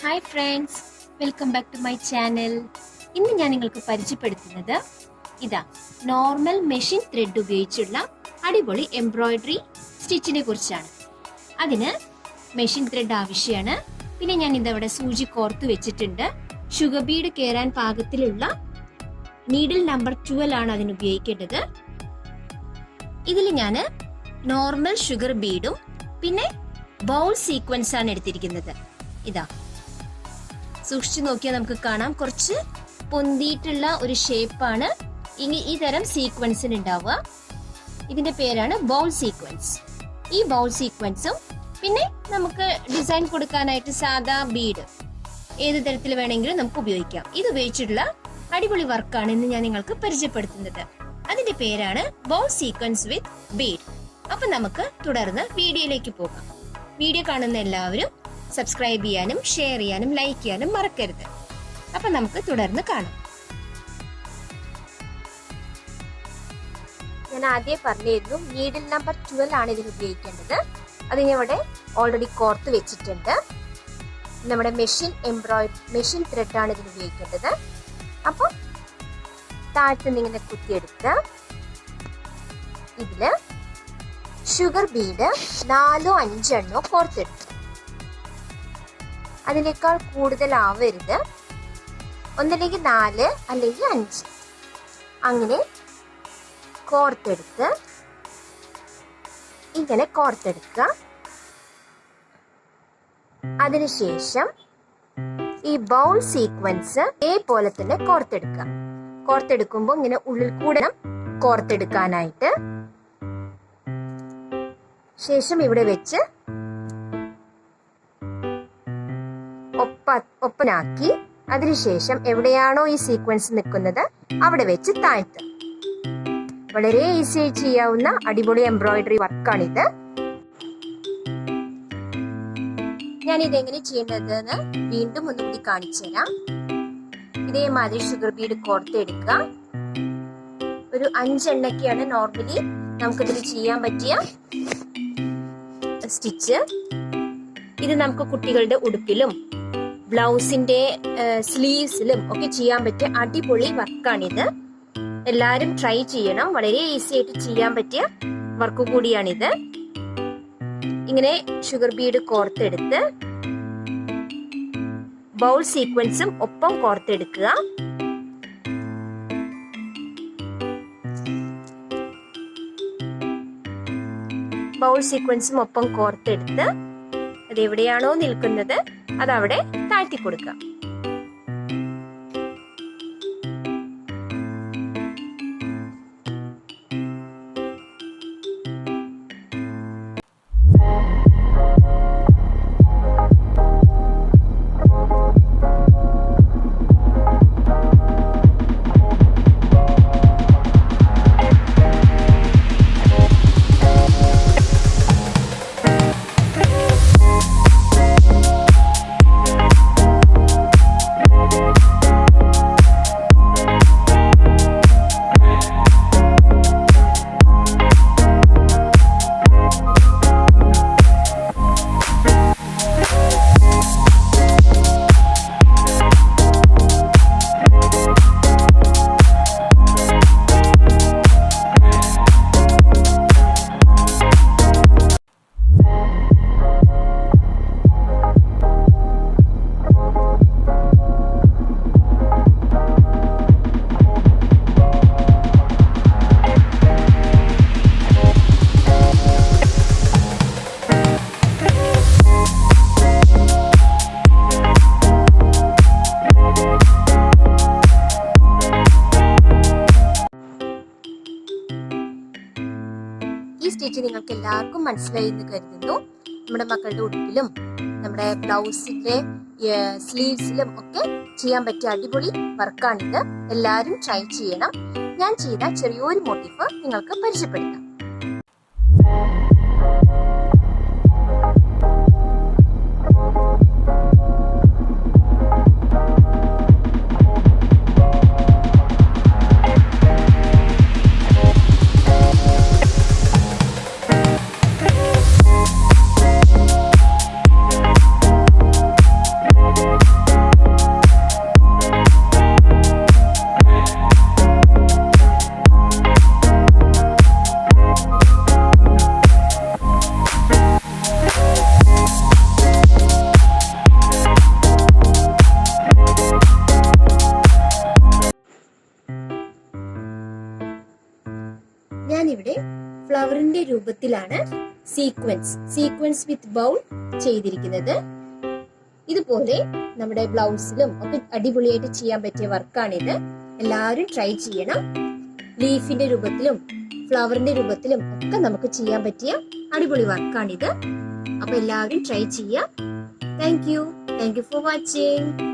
Hi friends, welcome back to my channel. ഇന്ന് ഞാൻ നിങ്ങൾക്ക് പരിചയപ്പെടുത്തുന്നത് നോർമൽ മെഷീൻ ത്രെഡ് ഉപയോഗിച്ചുള്ള അടിപൊളി എംബ്രോയിഡറി സ്റ്റിച്ചിനെ കുറിച്ചാണ്. അതിന് മെഷീൻ ത്രെഡ് ആവശ്യമാണ്. പിന്നെ ഞാൻ ഇതവിടെ സൂചി കോർത്ത് വെച്ചിട്ടുണ്ട്. ഷുഗർ ബീഡ് കയറാൻ പാകത്തിലുള്ള നീഡിൽ നമ്പർ 12 ആണ് അതിന് ഉപയോഗിക്കേണ്ടത്. ഇതിൽ ഞാൻ നോർമൽ ഷുഗർ ബീഡും പിന്നെ ബൗൾ സീക്വൻസ് ആണ് എടുത്തിരിക്കുന്നത്. സൂക്ഷിച്ചു നോക്കിയാൽ നമുക്ക് കാണാം, കുറച്ച് പൊന്തിയിട്ടുള്ള ഒരു ഷേപ്പാണ് ഈ തരം സീക്വൻസിന് ഉണ്ടാവുക. ഇതിന്റെ പേരാണ് ബൗൾ സീക്വൻസ്. ഈ ബൗൾ സീക്വൻസും പിന്നെ നമുക്ക് ഡിസൈൻ കൊടുക്കാനായിട്ട് സാധാ ബീഡ് ഏത് തരത്തിൽ വേണമെങ്കിലും നമുക്ക് ഉപയോഗിക്കാം. ഇത് ഉപയോഗിച്ചിട്ടുള്ള അടിപൊളി വർക്കാണ് ഇന്ന് ഞാൻ നിങ്ങൾക്ക് പരിചയപ്പെടുത്തുന്നത്. അതിന്റെ പേരാണ് ബൗൾ സീക്വൻസ് വിത്ത് ബീഡ്. അപ്പൊ നമുക്ക് തുടർന്ന് വീഡിയോയിലേക്ക് പോകാം. വീഡിയോ കാണുന്ന എല്ലാവരും സബ്സ്ക്രൈബ് ചെയ്യാനും ഷെയർ ചെയ്യാനും ലൈക്ക് ചെയ്യാനും മറക്കരുത്. അപ്പൊ നമുക്ക് തുടർന്ന് കാണാം. ഞാൻ ആദ്യം പറഞ്ഞിരുന്നു നീഡിൽ നമ്പർ 12 ആണ് ഇതിന് ഉപയോഗിക്കേണ്ടത്. അത് ഞാൻ ഇവിടെ ഓൾറെഡി കോർത്ത് വെച്ചിട്ടുണ്ട്. നമ്മുടെ മെഷീൻ ത്രെഡ് ആണ് ഇതിന് ഉപയോഗിക്കേണ്ടത്. അപ്പൊ താഴത്ത് ഇങ്ങനെ കുത്തിയെടുത്ത് ഇതില് ഷുഗർ ബീഡ് 4 5 കോർത്തെടുത്തു. അതിനേക്കാൾ കൂടുതലാവരുത്. ഒന്നില്ലെങ്കിൽ 4 അല്ലെങ്കിൽ 5 അങ്ങനെ കോർത്തെടുത്ത് ഇങ്ങനെ കോർത്തെടുക്കുക. അതിനുശേഷം ഈ ബൗൾ സീക്വൻസ് ഇതേപോലെ തന്നെ കോർത്തെടുക്കുക. കോർത്തെടുക്കുമ്പോൾ ഇങ്ങനെ ഉള്ളിൽ കൂടെ കോർത്തെടുക്കാനായിട്ട്. ശേഷം ഇവിടെ വെച്ച് ഒപ്പനാക്കി അതിനുശേഷം എവിടെയാണോ ഈ സീക്വൻസ് നിൽക്കുന്നത് അവിടെ വെച്ച് താഴ്ത്തുക. വളരെ ഈസിയായി ചെയ്യാവുന്ന അടിപൊളി എംബ്രോയിഡറി വർക്കാണിത്. ഞാൻ ഇതെങ്ങനെ ചെയ്യേണ്ടതെന്ന് വീണ്ടും ഒന്നുകൂടി കാണിച്ചു തരാം. ഇതേമാതിരി ഷുഗർ ബീഡ് കോർത്തെടുക്കുക. ഒരു 5 എണ്ണൊക്കെയാണ് നോർമലി നമുക്കിതിൽ ചെയ്യാൻ പറ്റിയ സ്റ്റിച്ച്. ഇത് നമുക്ക് കുട്ടികളുടെ ഉടുപ്പിലും ബ്ലൗസിന്റെ സ്ലീവ്സിലും ഒക്കെ ചെയ്യാൻ പറ്റിയ അടിപൊളി വർക്കാണിത്. എല്ലാവരും ട്രൈ ചെയ്യണം. വളരെ ഈസി ആയിട്ട് ചെയ്യാൻ പറ്റിയ വർക്ക് കൂടിയാണിത്. ഇങ്ങനെ ഷുഗർ ബീഡ് കോർത്തെടുത്ത് ബൗൾ സീക്വൻസും ഒപ്പം കോർത്തെടുക്കുക. ബൗൾ സീക്വൻസും ഒപ്പം കോർത്തെടുത്ത് അതെവിടെയാണോ നിൽക്കുന്നത് അതവിടെ താഴ്ത്തി കൊടുക്കുക. സ്റ്റിച്ച് നിങ്ങൾക്ക് എല്ലാവർക്കും മനസ്സിലായി എന്ന് കരുതുന്നു. നമ്മുടെ മക്കളുടെ ഉടുപ്പിലും നമ്മുടെ ബ്ലൗസിന്റെ സ്ലീവ്സിലും ഒക്കെ ചെയ്യാൻ പറ്റിയ അടിപൊളി വർക്കാണിത്. എല്ലാവരും ട്രൈ ചെയ്യണം. ഞാൻ ചെയ്ത ചെറിയൊരു മോട്ടീഫ് നിങ്ങൾക്ക് പരിചയപ്പെടുത്താം. ഞാനിവിടെ ഫ്ലവറിന്റെ രൂപത്തിലാണ് സീക്വൻസ് വിത്ത് ബൗൾ ചെയ്തിരിക്കുന്നത്. ഇതുപോലെ നമ്മുടെ ബ്ലൗസിലും ഒക്കെ അടിപൊളിയായിട്ട് ചെയ്യാൻ പറ്റിയ വർക്കാണിത്. എല്ലാവരും ട്രൈ ചെയ്യണം. ലീഫിന്റെ രൂപത്തിലും ഫ്ലവറിന്റെ രൂപത്തിലും ഒക്കെ നമുക്ക് ചെയ്യാൻ പറ്റിയ അടിപൊളി വർക്കാണിത്. അപ്പൊ എല്ലാവരും ട്രൈ ചെയ്യാം. Thank you for watching.